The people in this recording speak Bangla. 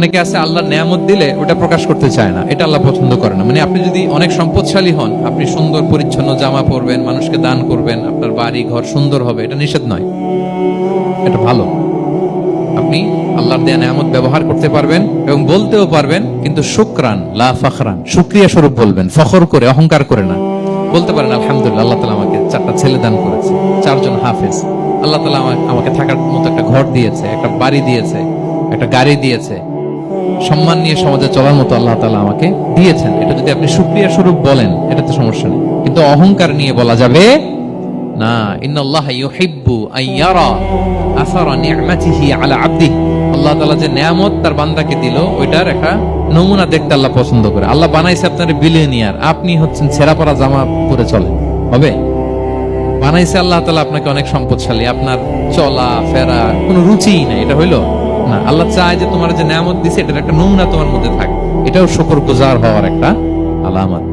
অনেকে আছে আল্লাহ নেয়ামত দিলে ওটা প্রকাশ করতে চায় না, এটা আল্লাহ পছন্দ করে না। মানে আপনি যদি অনেক সম্পদশালী হন, আপনি সুন্দর পরিচ্ছন্ন জামা পরবেন, মানুষকে দান করবেন, আপনার বাড়ি ঘর সুন্দর হবে, এটা নিষেধ নয়, এটা ভালো। আপনি আল্লাহর দেয়া নেয়ামত ব্যবহার করতে পারবেন এবং বলতেও পারবেন, কিন্তু শুকরান লা ফখরান, শুকরিয়া স্বরূপ বলবেন, ফখর করে অহংকার করে না। বলতে পারেন আলহামদুলিল্লাহ, আল্লাহ তাআলা আমাকে 4টা ছেলে দান করেছে, 4 জন হাফেজ, আল্লাহ তাআলা আমাকে থাকার মতো একটা ঘর দিয়েছে, একটা বাড়ি দিয়েছে, একটা গাড়ি দিয়েছে, সম্মান নিয়ে সমাজে চলার মতো আল্লাহ তাআলা আমাকে দিয়েছেন। এটা যদি আপনি শুকরিয়া স্বরূপ বলেন, এটাতে সমস্যা নেই। কিন্তু অহংকার নিয়ে বলা যাবে না। ইন্নাল্লাহা ইউহিব্বু আইয়ারা আসারা নি'মাতিহি আলা আবদিহি, আল্লাহ তাআলা যে নেয়ামত তার বান্দাকে দিল, ওইটার একটা নমুনা দেখতে আল্লাহ পছন্দ করে। আল্লাহ বানাইছে আপনার বিলিয়নিয়ার, আপনি হচ্ছেন ছেঁড়া পড়া জামা পরে চলেন, হবে? বানাইছে আল্লাহ তাআলা আপনাকে অনেক সম্পদশালী, আপনার চলা ফেরা কোনো রুচিই নাই, এটা হইলো না। আল্লাহ চায় যে তোমার যে নেয়ামত দিছে এটার একটা নমুনা তোমার মধ্যে থাকে, এটাও শুকরগুজার হওয়ার একটা আলামত।